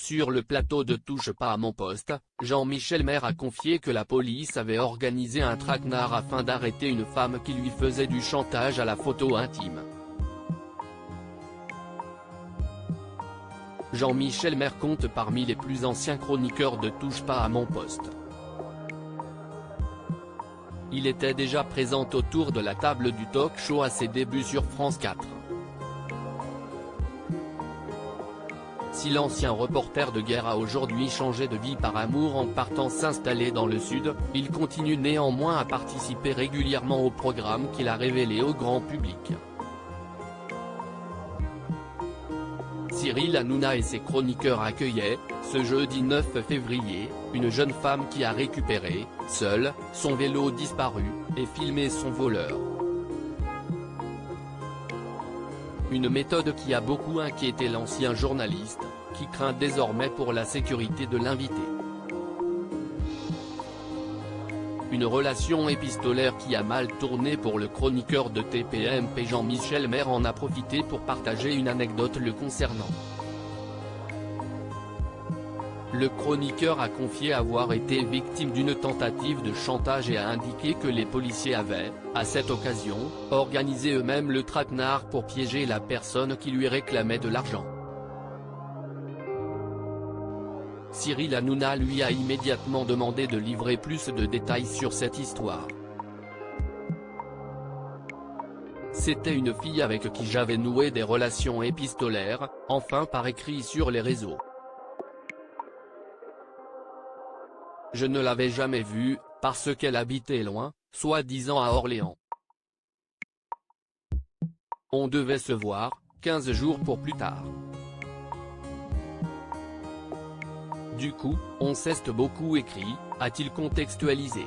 Sur le plateau de Touche pas à mon poste, Jean-Michel Maire a confié que la police avait organisé un traquenard afin d'arrêter une femme qui lui faisait du chantage à la photo intime. Jean-Michel Maire compte parmi les plus anciens chroniqueurs de Touche pas à mon poste. Il était déjà présent autour de la table du talk-show à ses débuts sur France 4. Si l'ancien reporter de guerre a aujourd'hui changé de vie par amour en partant s'installer dans le Sud, il continue néanmoins à participer régulièrement au programme qu'il a révélé au grand public. Cyril Hanouna et ses chroniqueurs accueillaient, ce jeudi 9 février, une jeune femme qui a récupéré, seule, son vélo disparu, et filmé son voleur. Une méthode qui a beaucoup inquiété l'ancien journaliste, qui craint désormais pour la sécurité de l'invité. Une relation épistolaire qui a mal tourné pour le chroniqueur de TPMP Jean-Michel Maire en a profité pour partager une anecdote le concernant. Le chroniqueur a confié avoir été victime d'une tentative de chantage et a indiqué que les policiers avaient, à cette occasion, organisé eux-mêmes le traquenard pour piéger la personne qui lui réclamait de l'argent. Cyril Hanouna lui a immédiatement demandé de livrer plus de détails sur cette histoire. C'était une fille avec qui j'avais noué des relations épistolaires, enfin par écrit sur les réseaux. Je ne l'avais jamais vue, parce qu'elle habitait loin, soi-disant à Orléans. On devait se voir, 15 jours pour plus tard. Du coup, on s'est beaucoup écrit, a-t-il contextualisé.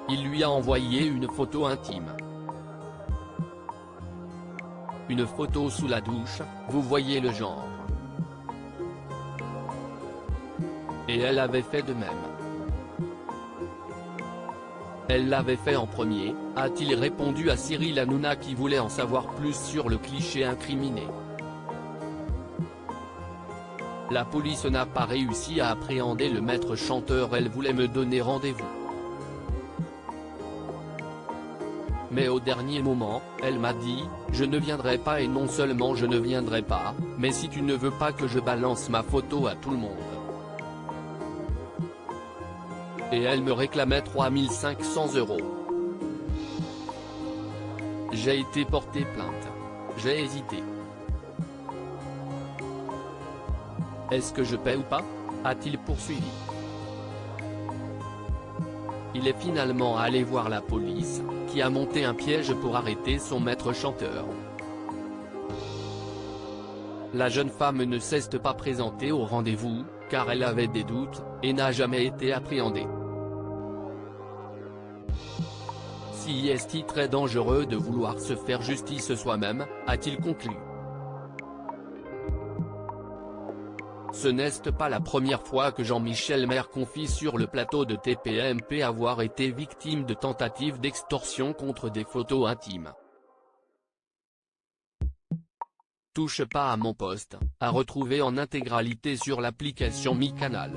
Il lui a envoyé une photo intime. Une photo sous la douche, vous voyez le genre. Et elle avait fait de même. Elle l'avait fait en premier, a-t-il répondu à Cyril Hanouna qui voulait en savoir plus sur le cliché incriminé. La police n'a pas réussi à appréhender le maître chanteur, elle voulait me donner rendez-vous. Mais au dernier moment, elle m'a dit, je ne viendrai pas et non seulement je ne viendrai pas, mais si tu ne veux pas que je balance ma photo à tout le monde. Et elle me réclamait 3 500 €. J'ai été porté plainte. J'ai hésité. Est-ce que je paie ou pas? A-t-il poursuivi. Il est finalement allé voir la police, qui a monté un piège pour arrêter son maître chanteur. La jeune femme ne s'est pas présentée au rendez-vous, car elle avait des doutes, et n'a jamais été appréhendée. Si est très dangereux de vouloir se faire justice soi-même, a-t-il conclu. Ce n'est pas la première fois que Jean-Michel Maire confie sur le plateau de TPMP avoir été victime de tentatives d'extorsion contre des photos intimes. Touche pas à mon poste, à retrouver en intégralité sur l'application MyCanal.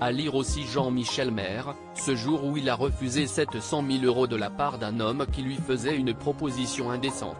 À lire aussi Jean-Michel Maire, ce jour où il a refusé 700 000 € de la part d'un homme qui lui faisait une proposition indécente.